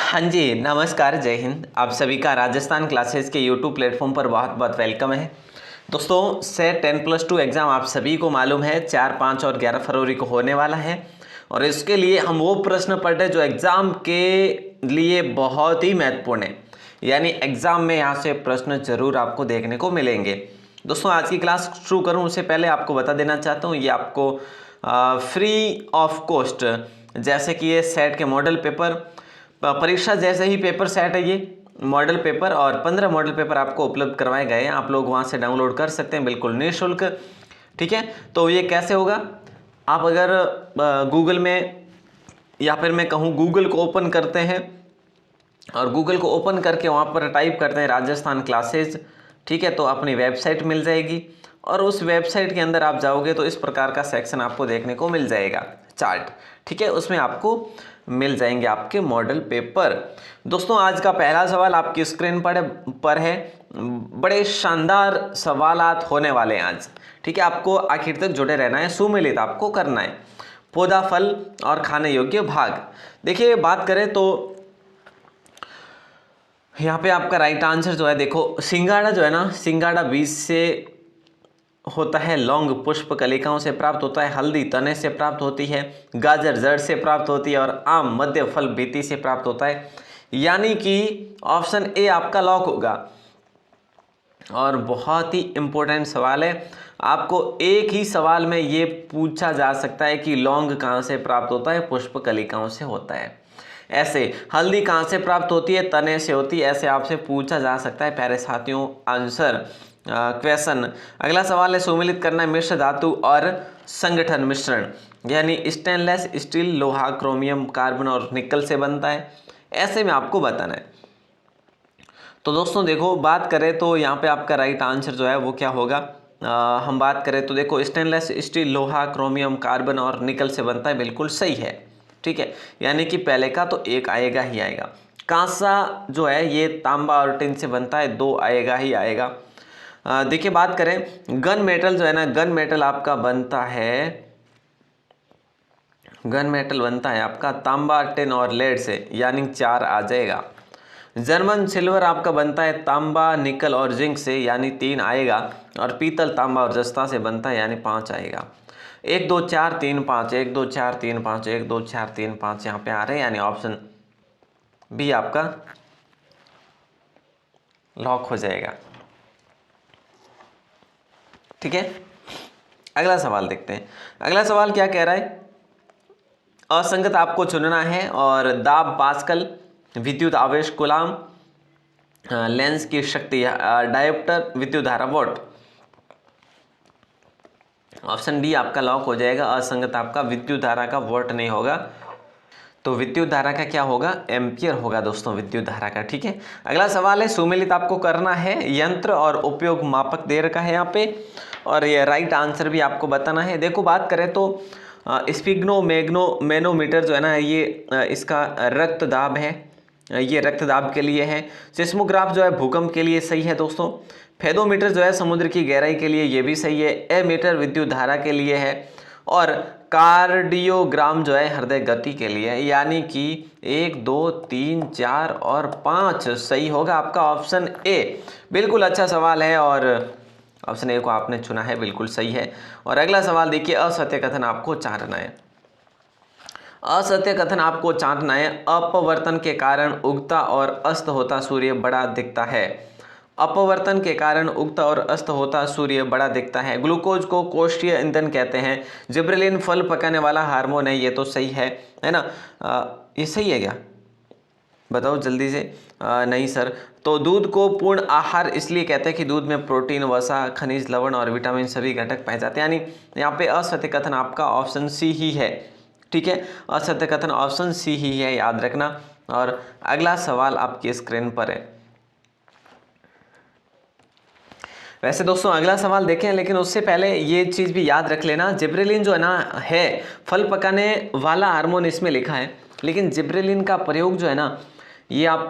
हाँ जी, नमस्कार, जय हिंद। आप सभी का राजस्थान क्लासेस के यूट्यूब प्लेटफॉर्म पर बहुत बहुत वेलकम है। दोस्तों, सेट 10+2 एग्ज़ाम आप सभी को मालूम है 4, 5 और 11 फरवरी को होने वाला है। और इसके लिए हम वो प्रश्न पढ़ रहे हैं जो एग्ज़ाम के लिए बहुत ही महत्वपूर्ण है, यानी एग्ज़ाम में यहाँ से प्रश्न जरूर आपको देखने को मिलेंगे। दोस्तों, आज की क्लास शुरू करूँ उससे पहले आपको बता देना चाहता हूँ, ये आपको फ्री ऑफ कॉस्ट, जैसे कि ये सेट के मॉडल पेपर परीक्षा जैसे ही पेपर सेट है, ये मॉडल पेपर और 15 मॉडल पेपर आपको उपलब्ध करवाए गए हैं। आप लोग वहां से डाउनलोड कर सकते हैं बिल्कुल निःशुल्क। ठीक है, तो ये कैसे होगा? आप अगर गूगल में या फिर मैं कहूँ गूगल को ओपन करते हैं और गूगल को ओपन करके वहाँ पर टाइप करते हैं राजस्थान क्लासेज, ठीक है, तो अपनी वेबसाइट मिल जाएगी। और उस वेबसाइट के अंदर आप जाओगे तो इस प्रकार का सेक्शन आपको देखने को मिल जाएगा, चार्ट। ठीक है, उसमें आपको मिल जाएंगे आपके मॉडल पेपर। दोस्तों, आज का पहला सवाल आपकी स्क्रीन पर है। बड़े शानदार सवालात होने वाले हैं आज। ठीक है, आपको आखिर तक जुड़े रहना है, सुमेलित आपको करना है। पौधा, फल और खाने योग्य भाग। देखिए, बात करें तो यहाँ पे आपका राइट आंसर जो है, देखो सिंगाड़ा जो है ना, सिंगाड़ा बीज से होता है, लौंग पुष्प कलिकाओं से प्राप्त होता है, हल्दी तने से प्राप्त होती है, गाजर जड़ से प्राप्त होती है और आम मध्य फल बीती से प्राप्त होता है। यानी कि ऑप्शन ए आपका लॉक होगा। और बहुत ही इंपॉर्टेंट सवाल है, आपको एक ही सवाल में ये पूछा जा सकता है कि लौंग कहाँ से प्राप्त होता है? पुष्प कलिकाओं से होता है। ऐसे हल्दी कहाँ से प्राप्त होती है? तने से होती है। ऐसे आपसे पूछा जा सकता है प्यारे साथियों। Answer question. अगला सवाल है, सुमेलित करना है मिश्र धातु और संगठन मिश्रण, यानी स्टेनलेस स्टील लोहा क्रोमियम कार्बन और निकल से बनता है। ऐसे में आपको बताना है। तो दोस्तों देखो, बात करें तो यहाँ पे आपका राइट आंसर जो है वो क्या होगा? हम बात करें तो देखो, स्टेनलेस स्टील लोहा क्रोमियम कार्बन और निकल से बनता है, बिल्कुल सही है। ठीक है, यानी कि पहले का तो एक आएगा ही आएगा। कांसा जो है ये तांबा और टिन से बनता है, 2 आएगा ही आएगा। देखिए, बात करें गन मेटल जो है ना, गन मेटल आपका बनता है, गन मेटल बनता है आपका तांबा टिन और लेड से, यानी 4 आ जाएगा। जर्मन सिल्वर आपका बनता है तांबा निकल और जिंक से, यानी 3 आएगा। और पीतल तांबा और जस्ता से बनता है, यानी 5 आएगा। 1 2 4 3 5, 1 2 4 3 5, 1 2 4 3 5 यहाँ पे आ रहे हैं, यानी ऑप्शन बी आपका लॉक हो जाएगा। ठीक है, अगला सवाल देखते हैं। अगला सवाल क्या कह रहा है? असंगत आपको चुनना है और दाब पास्कल, विद्युत आवेश कूलाम, लेंस की शक्ति डायोप्टर, विद्युत धारा वोल्ट। ऑप्शन डी आपका लॉक हो जाएगा। असंगत आपका विद्युत धारा का वोल्ट नहीं होगा, तो विद्युत धारा का क्या होगा? एम्पियर होगा दोस्तों, विद्युत धारा का। ठीक है, अगला सवाल है, सुमेलित आपको करना है। यंत्र और उपयोग मापक दे रखा है यहाँ पे, और ये राइट आंसर भी आपको बताना है। देखो, बात करें तो स्पिग्नो मैग्नो मैनोमीटर जो है ना, ये इसका रक्त दाब है, ये रक्त दाब के लिए है। सिस्मोग्राफ जो है भूकंप के लिए सही है दोस्तों। फेदोमीटर जो है समुद्र की गहराई के लिए, ये भी सही है। एमीटर विद्युत धारा के लिए है। और कार्डियोग्राम जो है हृदय गति के लिए है। यानी कि 1 2 3 4 और 5 सही होगा आपका ऑप्शन ए। बिल्कुल अच्छा सवाल है और ऑप्शन ए को आपने चुना है, बिल्कुल सही है। और अगला सवाल देखिए, असत्य कथन आपको चाटना है। असत्य कथन आपको चाटना है। अपवर्तन के कारण उगता और अस्त होता सूर्य बड़ा दिखता है। अपवर्तन के कारण उगता और अस्त होता सूर्य बड़ा दिखता है। ग्लूकोज को कोष्ठीय ईंधन कहते हैं। जिब्रेलिन फल पकाने वाला हार्मोन है, ये तो सही है ना? ये सही है क्या? बताओ जल्दी से। नहीं सर। तो दूध को पूर्ण आहार इसलिए कहते हैं कि दूध में प्रोटीन, वसा, खनिज, लवण और विटामिन सभी घटक पाए जाते हैं। यानी यहाँ पे असत्य कथन आपका ऑप्शन सी ही है। ठीक है, असत्य कथन ऑप्शन सी ही है, याद रखना। और अगला सवाल आपकी स्क्रीन पर है। वैसे दोस्तों अगला सवाल देखें, लेकिन उससे पहले ये चीज़ भी याद रख लेना, जिब्रेलिन जो है ना है फल पकाने वाला हार्मोन इसमें लिखा है, लेकिन जिब्रेलिन का प्रयोग जो है ना, ये आप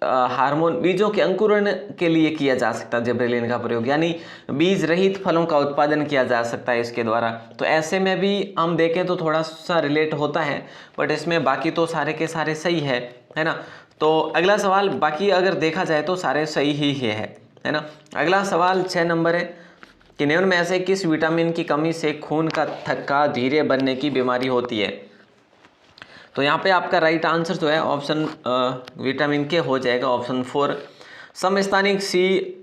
हार्मोन बीजों के अंकुरण के लिए किया जा सकता है जिबरेलिन का प्रयोग, यानी बीज रहित फलों का उत्पादन किया जा सकता है इसके द्वारा। तो ऐसे में भी हम देखें तो थोड़ा सा रिलेट होता है, बट इसमें बाकी तो सारे के सारे सही है ना। तो अगला सवाल, बाकी अगर देखा जाए तो सारे सही ही है ना। अगला सवाल 6 नंबर है कि निम्न में से किस विटामिन की कमी से खून का थक्का धीरे बनने की बीमारी होती है। तो यहाँ पे आपका राइट आंसर जो है ऑप्शन विटामिन के हो जाएगा, ऑप्शन 4 समस्थानिक सी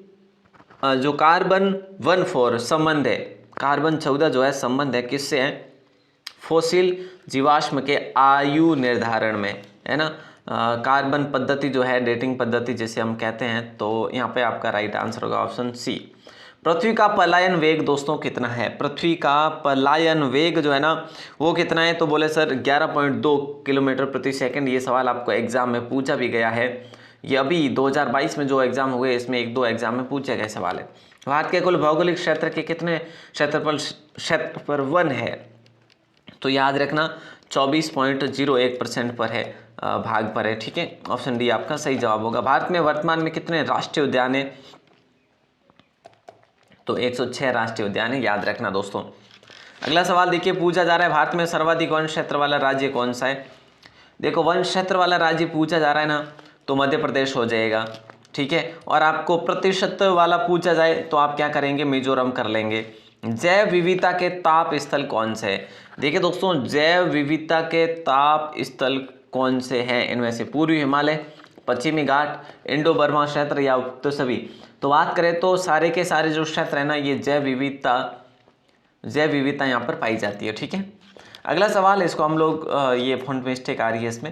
जो कार्बन 14 संबंध है, कार्बन 14 जो है संबंध है किससे है, फोसिल जीवाश्म के आयु निर्धारण में, है ना। कार्बन पद्धति जो है डेटिंग पद्धति जिसे हम कहते हैं, तो यहाँ पे आपका राइट आंसर होगा ऑप्शन सी। पृथ्वी का पलायन वेग दोस्तों कितना है, पृथ्वी का पलायन वेग जो है ना वो कितना है, तो बोले सर 11.2 किलोमीटर प्रति सेकंड। ये सवाल आपको एग्जाम में पूछा भी गया है, ये अभी 2022 में जो एग्जाम हुए इसमें 1-2 एग्जाम में पूछे गए सवाल है। भारत के कुल भौगोलिक क्षेत्र के कितने क्षेत्रफल है, तो याद रखना 24.01% पर है, भाग पर है, ठीक है। ऑप्शन डी आपका सही जवाब होगा। भारत में वर्तमान में कितने राष्ट्रीय उद्यान है, तो 106 राष्ट्रीय उद्यान है, याद रखना दोस्तों। अगला सवाल देखिए पूछा जा रहा है, भारत में सर्वाधिक वन क्षेत्र वाला राज्य कौन सा है। देखो वन क्षेत्र वाला राज्य पूछा जा रहा है ना, तो मध्य प्रदेश हो जाएगा, ठीक है। और आपको प्रतिशत वाला पूछा जाए तो आप क्या करेंगे, मिजोरम कर लेंगे। जैव विविधता के ताप स्थल कौन से है, देखिए दोस्तों जैव विविधता के ताप स्थल कौन से हैं, इनमें से पूर्वी हिमालय, पश्चिमी घाट, इंडो बर्मा क्षेत्र या तो सभी। तो बात करें तो सारे के सारे जो क्षेत्र है ना ये जैव विविधता यहाँ पर पाई जाती है, ठीक है। अगला सवाल, इसको हम लोग ये फॉन्ट मिस्टेक आ रही है इसमें,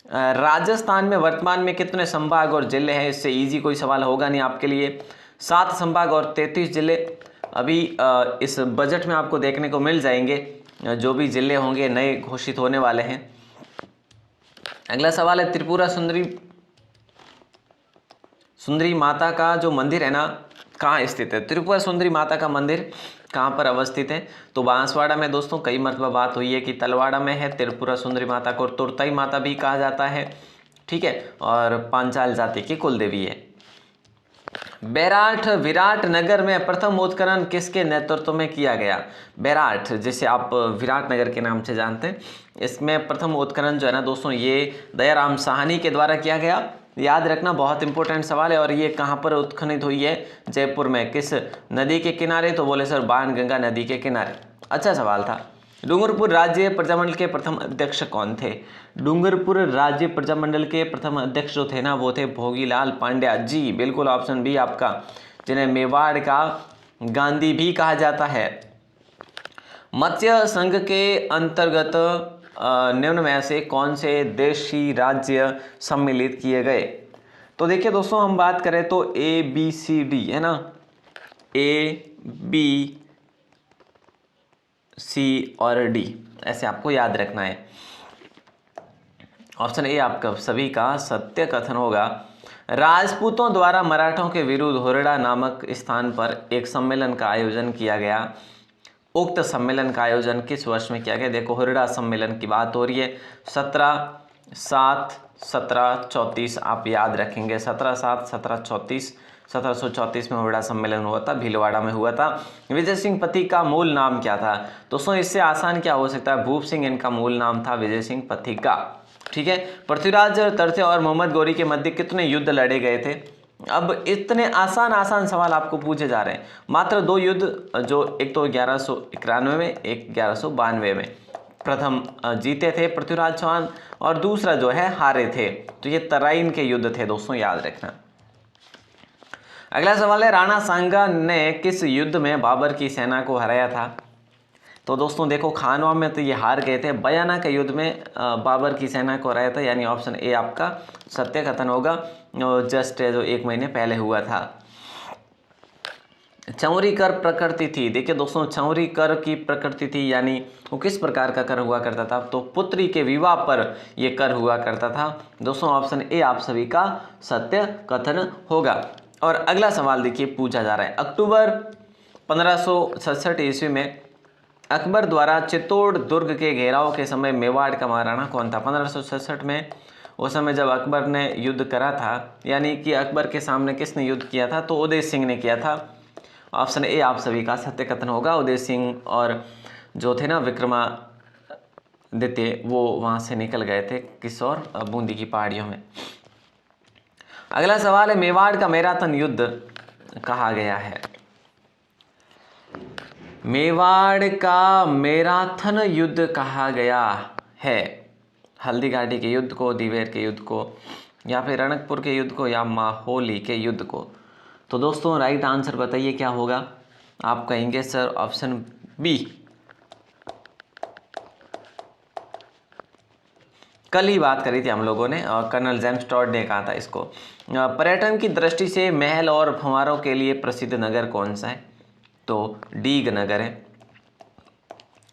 राजस्थान में वर्तमान में कितने संभाग और जिले हैं, इससे इजी कोई सवाल होगा नहीं आपके लिए। 7 संभाग और 33 जिले अभी इस बजट में आपको देखने को मिल जाएंगे, जो भी जिले होंगे नए घोषित होने वाले हैं। अगला सवाल है त्रिपुरा सुंदरी माता का जो मंदिर है ना कहाँ स्थित है, त्रिपुरा सुंदरी माता का मंदिर कहाँ पर अवस्थित है, तो बांसवाड़ा में दोस्तों। कई मरतबा बात हुई है कि तलवाड़ा में है त्रिपुरा सुंदरी माता को, तुरतई माता भी कहा जाता है, ठीक है, और पांचाल जाति की कुल देवी है। विराट नगर में प्रथम उत्खनन किसके नेतृत्व में किया गया, बैराठ जिसे आप विराट नगर के नाम से जानते हैं, इसमें प्रथम उत्खनन जो है ना दोस्तों ये दयाराम साहनी के द्वारा किया गया। याद रखना बहुत इंपॉर्टेंट सवाल है। और ये कहाँ पर उत्खनित हुई है, जयपुर में, किस नदी के किनारे, तो बोले सर बाणगंगा नदी के किनारे। अच्छा सवाल था। डूंगरपुर राज्य प्रजामंडल के प्रथम अध्यक्ष कौन थे, डूंगरपुर राज्य प्रजामंडल के प्रथम अध्यक्ष जो थे ना वो थे भोगीलाल पांड्या जी, बिल्कुल ऑप्शन बी आपका, जिन्हें मेवाड़ का गांधी भी कहा जाता है। मत्स्य संघ के अंतर्गत निम्न में से कौन से देशी राज्य सम्मिलित किए गए, तो देखिए दोस्तों हम बात करें तो ABCD है ना, ABC और D ऐसे आपको याद रखना है। ऑप्शन ए आपका सभी का सत्य कथन होगा। राजपूतों द्वारा मराठों के विरुद्ध होरडा नामक स्थान पर एक सम्मेलन का आयोजन किया गया, उक्त सम्मेलन का आयोजन किस वर्ष में किया गया, देखो होरडा सम्मेलन की बात हो रही है, 17/7/1734 आप याद रखेंगे, 17/7/1734, 1734 में होरडा सम्मेलन हुआ था, भीलवाड़ा में हुआ था। विजय सिंह पथिक का मूल नाम क्या था, दोस्तों इससे आसान क्या हो सकता है, भूप सिंह इनका मूल नाम था, विजय सिंह पथिक का, ठीक है। पृथ्वीराज तरसे और मोहम्मद गौरी के मध्य कितने युद्ध लड़े गए थे, अब इतने आसान सवाल आपको पूछे जा रहे हैं। मात्र 2 युद्ध, जो एक तो 1191 में, एक 1192 में प्रथम जीते थे पृथ्वीराज चौहान, और दूसरा जो है हारे थे, तो ये तराइन के युद्ध थे दोस्तों, याद रखना। अगला सवाल है राणा सांगा ने किस युद्ध में बाबर की सेना को हराया था, तो दोस्तों देखो खानवा में तो ये हार गए थे, बयाना के युद्ध में बाबर की सेना को हराया था, यानी ऑप्शन ए आपका सत्य कथन होगा, जस्ट जो 1 महीने पहले हुआ था। चौरी कर प्रकृति थी, देखिए दोस्तों चौरी कर की प्रकृति थी, यानी वो किस प्रकार का कर हुआ करता था, तो पुत्री के विवाह पर ये कर हुआ करता था दोस्तों, ऑप्शन ए आप सभी का सत्य कथन होगा। और अगला सवाल देखिए पूछा जा रहा है, अक्टूबर 1567 ईस्वी में अकबर द्वारा चित्तौड़ दुर्ग के घेराव के समय मेवाड़ का महाराणा कौन था, 1567 में उस समय जब अकबर ने युद्ध करा था, यानी कि अकबर के सामने किसने युद्ध किया था, तो उदय सिंह ने किया था। ऑप्शन ए आप सभी का सत्य कथन होगा। उदय सिंह और जो थे ना विक्रमादित्य, वो वहाँ से निकल गए थे किस और, बूंदी की पहाड़ियों में। अगला सवाल है, मेवाड़ का मैराथन युद्ध कहा गया है। मेवाड़ का मैराथन युद्ध कहा गया है। हल्दी घाटी के युद्ध को, दिवेर के युद्ध को, या फिर रणकपुर के युद्ध को, या माहोली के युद्ध को। तो दोस्तों राइट आंसर बताइए क्या होगा। आप कहेंगे सर ऑप्शन बी। कल ही बात करी थी हम लोगों ने, और कर्नल जेम्स टॉड ने कहा था इसको। पर्यटन की दृष्टि से महल और फव्वारों के लिए प्रसिद्ध नगर कौन सा है, तो डीग नगर है।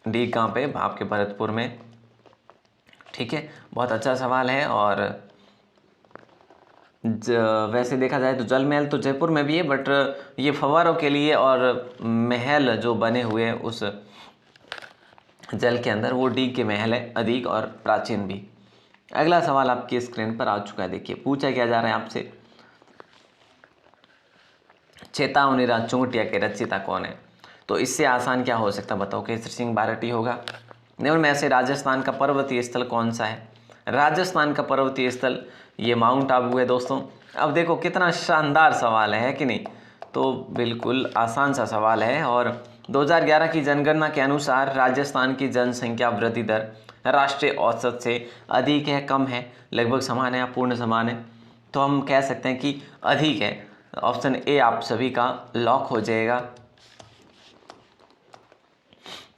डीग कहाँ पे, आपके भरतपुर में। ठीक है, बहुत अच्छा सवाल है। और वैसे देखा जाए तो जल महल तो जयपुर में भी है, बट ये फव्वारों के लिए और महल जो बने हुए हैं उस जल के अंदर, वो डीग के महल है, अधिक और प्राचीन भी। अगला सवाल आपकी स्क्रीन पर आ चुका है, देखिए पूछा क्या जा रहा है आपसे। चेतावनी राज चुंगटिया के रचयिता कौन है, तो इससे आसान क्या हो सकता है बताओ। केसरी सिंह बारटी होगा। निम्न में से राजस्थान का पर्वतीय स्थल कौन सा है। राजस्थान का पर्वतीय स्थल ये माउंट आबू है दोस्तों। अब देखो कितना शानदार सवाल है कि नहीं, तो बिल्कुल आसान सा सवाल है। और 2011 की जनगणना के अनुसार राजस्थान की जनसंख्या वृद्धि दर राष्ट्रीय औसत से अधिक है, कम है, लगभग समान है या पूर्ण समान है, तो हम कह सकते हैं कि अधिक है। ऑप्शन ए आप सभी का लॉक हो जाएगा।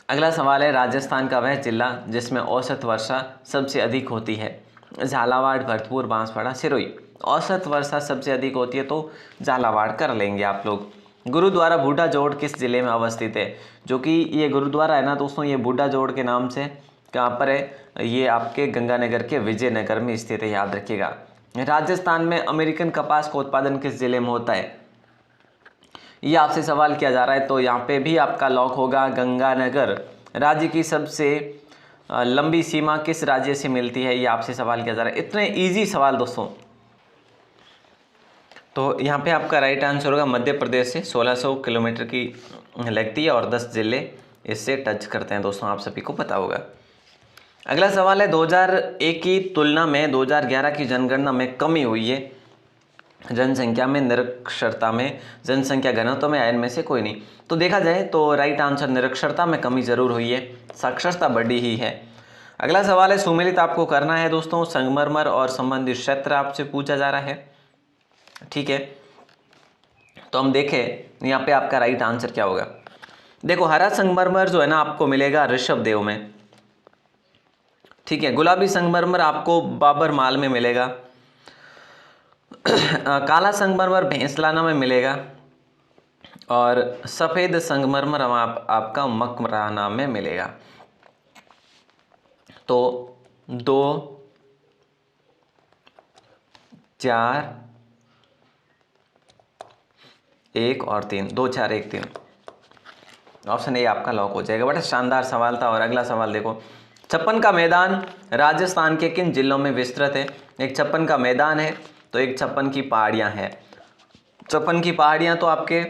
अगला सवाल है, राजस्थान का वह जिला जिसमें औसत वर्षा सबसे अधिक होती है। झालावाड़, भरतपुर, बांसवाड़ा, सिरोही। औसत वर्षा सबसे अधिक होती है तो झालावाड़ कर लेंगे आप लोग। गुरुद्वारा बूढ़ा जोड़ किस जिले में अवस्थित है, जो कि ये गुरुद्वारा है ना दोस्तों, ये बूढ़ा जोड़ के नाम से कहाँ पर है, ये आपके गंगानगर के विजयनगर में स्थित है, याद रखिएगा। राजस्थान में अमेरिकन कपास का उत्पादन किस जिले में होता है, ये आपसे सवाल किया जा रहा है, तो यहाँ पे भी आपका लॉक होगा गंगानगर। राज्य की सबसे लंबी सीमा किस राज्य से मिलती है, ये आपसे सवाल किया जा रहा है। इतने इजी सवाल दोस्तों। तो यहाँ पे आपका राइट आंसर होगा मध्य प्रदेश से 1600 किलोमीटर की लगती है और 10 जिले इससे टच करते हैं दोस्तों, आप सभी को पता होगा। अगला सवाल है, 2001 की तुलना में 2011 की जनगणना में कमी हुई है जनसंख्या में, निरक्षरता में, जनसंख्या घनत्व में, इनमें से कोई नहीं। तो देखा जाए तो राइट आंसर निरक्षरता में कमी जरूर हुई है, साक्षरता बढ़ी ही है। अगला सवाल है, सुमेलित आपको करना है दोस्तों, संगमरमर और संबंधित क्षेत्र आपसे पूछा जा रहा है। ठीक है, तो हम देखें यहाँ पे आपका राइट आंसर क्या होगा। देखो हरा संगमरमर जो है ना आपको मिलेगा ऋषभदेव में। ठीक है, गुलाबी संगमरमर आपको बाबरमाल में मिलेगा। काला संगमरमर भैंसलाना में मिलेगा। और सफ़ेद संगमरमर आपका मकराना में मिलेगा। तो 2, 4, 1 और 3, 2, 4, 1, 3, ऑप्शन ए आपका लॉक हो जाएगा। बड़ा शानदार सवाल था। और अगला सवाल देखो, छप्पन का मैदान राजस्थान के किन जिलों में विस्तृत है। एक छप्पन का मैदान है, तो एक छप्पन की पहाड़ियाँ हैं। छप्पन की पहाड़ियाँ तो आपके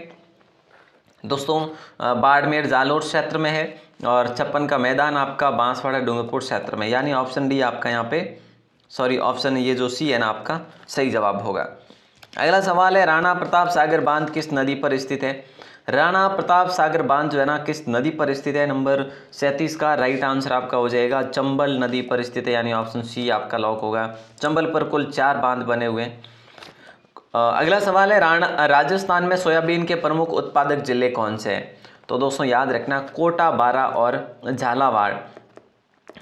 दोस्तों बाड़मेर जालोर क्षेत्र में है, और छप्पन का मैदान आपका बांसवाड़ा डूंगरपुर क्षेत्र में, यानी ऑप्शन डी आपका यहाँ पे, सॉरी ऑप्शन ये जो सी है ना आपका सही जवाब होगा। अगला सवाल है, राणा प्रताप सागर बांध किस नदी पर स्थित है। राणा प्रताप सागर बांध जो है ना किस नदी पर स्थित है, नंबर 37 का राइट आंसर आपका हो जाएगा चंबल नदी पर स्थित है, यानी ऑप्शन सी आपका लॉक होगा। चंबल पर कुल 4 बांध बने हुए हैं। अगला सवाल है, राजस्थान में सोयाबीन के प्रमुख उत्पादक जिले कौन से हैं। तो दोस्तों याद रखना कोटा, बारा और झालावाड़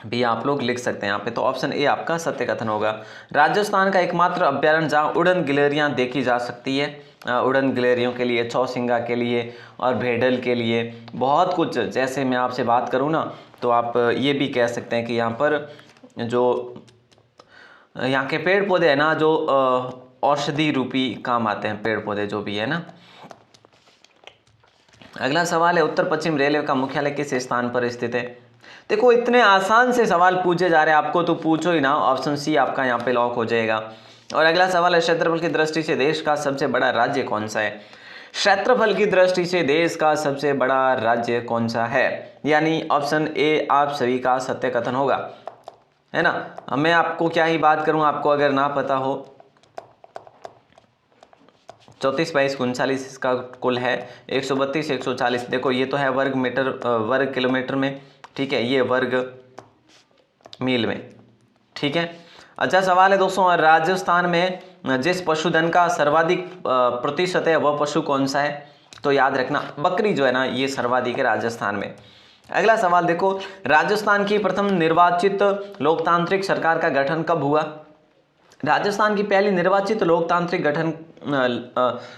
भी आप लोग लिख सकते हैं यहाँ पे। तो ऑप्शन ए आपका सत्य कथन होगा। राजस्थान का एकमात्र अभ्यारण्य जहाँ उड़न गिलहरियाँ देखी जा सकती है, उड़न गिलहरियों के लिए, चौसिंगा के लिए और भेड़ल के लिए, बहुत कुछ। जैसे मैं आपसे बात करूँ ना, तो आप ये भी कह सकते हैं कि यहाँ पर जो यहाँ के पेड़ पौधे हैं ना, जो औषधि रूपी काम आते हैं पेड़ पौधे जो भी है ना। अगला सवाल है, उत्तर पश्चिम रेलवे का मुख्यालय किस स्थान पर स्थित है। देखो इतने आसान से सवाल पूछे जा रहे हैं आपको, तो पूछो ही ना। ऑप्शन सी आपका यहाँ पे लॉक हो जाएगा। और अगला सवाल है, क्षेत्रफल की दृष्टि से देश का सबसे बड़ा राज्य कौन सा है? क्षेत्रफल की दृष्टि से देश का सबसे बड़ा राज्य कौन सा है? यानी ऑप्शन ए आप सभी का सत्य कथन होगा, है ना। मैं आपको क्या ही बात करूं, आपको अगर ना पता हो, 34 22 39 इसका कुल है 132 140। देखो ये तो है वर्ग मीटर वर्ग किलोमीटर में, ठीक है, ये वर्ग मील में, ठीक है। अच्छा सवाल है दोस्तों, राजस्थान में जिस पशुधन का सर्वाधिक प्रतिशत है वह पशु कौन सा है? तो याद रखना बकरी जो है ना, ये सर्वाधिक है राजस्थान में। अगला सवाल देखो, राजस्थान की प्रथम निर्वाचित लोकतांत्रिक सरकार का गठन कब हुआ? राजस्थान की पहली निर्वाचित लोकतांत्रिक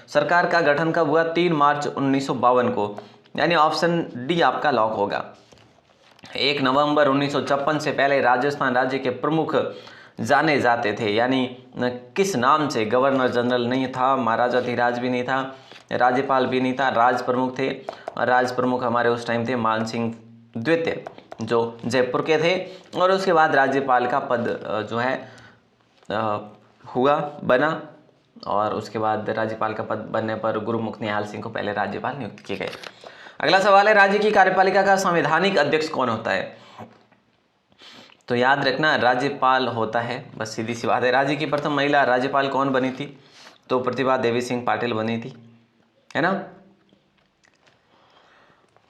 सरकार का गठन कब हुआ? 3 मार्च 1952 को, यानी ऑप्शन डी आपका लॉक होगा। 1 नवंबर 1956 से पहले राजस्थान राज्य के प्रमुख जाने जाते थे, यानी किस नाम से? गवर्नर जनरल नहीं था, महाराजा धीराज भी नहीं था, राज्यपाल भी नहीं था, राज प्रमुख थे। और राज प्रमुख हमारे उस टाइम थे मान सिंह द्वितीय, जो जयपुर के थे। और उसके बाद राज्यपाल का पद जो है हुआ बना, और उसके बाद राज्यपाल का पद बनने पर गुरुमुख निहाल सिंह को पहले राज्यपाल नियुक्त किए गए। अगला सवाल है, राज्य की कार्यपालिका का संवैधानिक अध्यक्ष कौन होता है? तो याद रखना राज्यपाल होता है, बस सीधी सी बात है। राज्य की प्रथम महिला राज्यपाल कौन बनी थी? तो प्रतिभा देवी सिंह पाटिल बनी थी, है ना।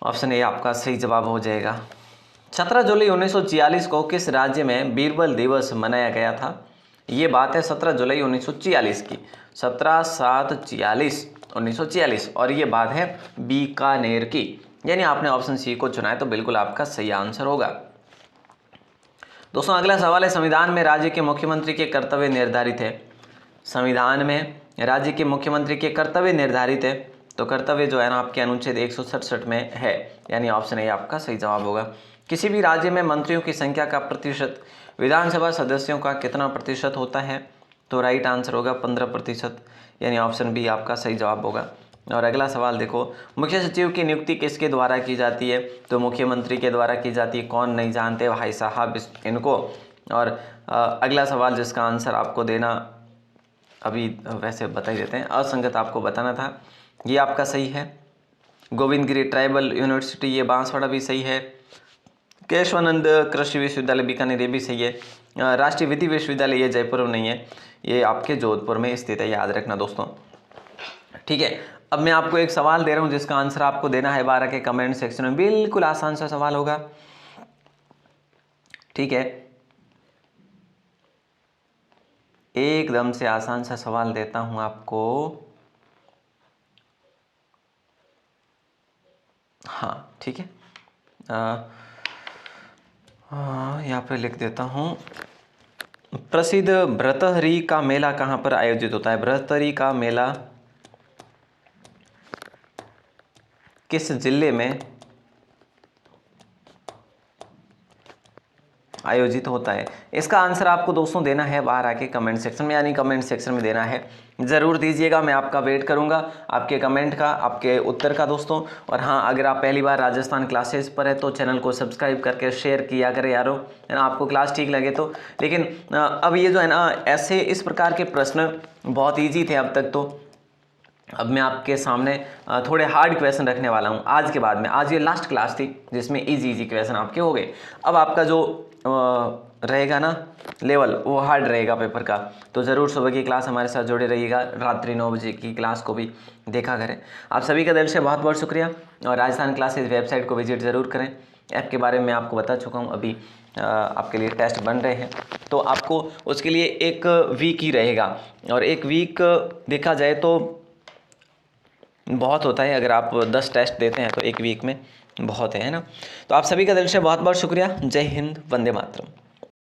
ऑप्शन ए आपका सही जवाब हो जाएगा। 17 जुलाई 1946 को किस राज्य में बीरबल दिवस मनाया गया था? ये बात है 17 जुलाई 1946 की, 17/7/1946, और ये बात है बीकानेर की, यानी आपने ऑप्शन सी को चुना है, तो बिल्कुल आपका सही आंसर होगा। दोस्तों अगला सवाल है, संविधान में राज्य के मुख्यमंत्री के कर्तव्य निर्धारित है। संविधान में राज्य के मुख्यमंत्री के कर्तव्य निर्धारित है, तो कर्तव्य जो है ना आपके अनुच्छेद 167 में है, यानी ऑप्शन ए आपका सही जवाब होगा। किसी भी राज्य में मंत्रियों की संख्या का प्रतिशत विधानसभा सदस्यों का कितना प्रतिशत होता है? तो राइट आंसर होगा 15%, यानी ऑप्शन बी आपका सही जवाब होगा। और अगला सवाल देखो, मुख्य सचिव की नियुक्ति किसके द्वारा की जाती है? तो मुख्यमंत्री के द्वारा की जाती है। कौन नहीं जानते भाई साहब इनको। और अगला सवाल जिसका आंसर आपको देना अभी वैसे बता ही देते हैं, असंगत आपको बताना था, ये आपका सही है। गोविंदगिरी ट्राइबल यूनिवर्सिटी ये बांसवाड़ा भी सही है। केशवानंद कृषि विश्वविद्यालय बीकानेर ये भी सही है। राष्ट्रीय विधि विश्वविद्यालय ये जयपुर में नहीं है, ये आपके जोधपुर में स्थित है, याद रखना दोस्तों, ठीक है। अब मैं आपको एक सवाल दे रहा हूं जिसका आंसर आपको देना है 12 के कमेंट सेक्शन में। बिल्कुल आसान सा सवाल होगा, ठीक है, एकदम से आसान सा सवाल देता हूं आपको। हाँ ठीक है, यहाँ पे लिख देता हूँ। प्रसिद्ध भर्तहरि का मेला कहाँ पर आयोजित होता है? भर्तहरि का मेला किस जिले में आयोजित होता है? इसका आंसर आपको दोस्तों देना है बाहर आके कमेंट सेक्शन में, यानी कमेंट सेक्शन में देना है, ज़रूर दीजिएगा। मैं आपका वेट करूंगा, आपके कमेंट का, आपके उत्तर का दोस्तों। और हाँ, अगर आप पहली बार राजस्थान क्लासेस पर है तो चैनल को सब्सक्राइब करके शेयर किया करें यारो, है ना, आपको क्लास ठीक लगे तो। लेकिन अब ये जो है ना, ऐसे इस प्रकार के प्रश्न बहुत ईजी थे अब तक, तो अब मैं आपके सामने थोड़े हार्ड क्वेश्चन रखने वाला हूँ आज के बाद में। आज ये लास्ट क्लास थी जिसमें इजी क्वेश्चन आपके हो गए। अब आपका जो रहेगा ना लेवल, वो हार्ड रहेगा पेपर का, तो ज़रूर सुबह की क्लास हमारे साथ जुड़े रहिएगा, रात्रि 9 बजे की क्लास को भी देखा करें। आप सभी का दिल से बहुत बहुत शुक्रिया, और राजस्थान क्लासेस वेबसाइट को विजिट ज़रूर करें। ऐप के बारे में आपको बता चुका हूँ, अभी आपके लिए टेस्ट बन रहे हैं, तो आपको उसके लिए एक वीक ही रहेगा, और एक वीक देखा जाए तो बहुत होता है। अगर आप 10 टेस्ट देते हैं तो एक वीक में बहुत है ना। तो आप सभी का दिल से बहुत बहुत शुक्रिया। जय हिंद, वंदे मातरम।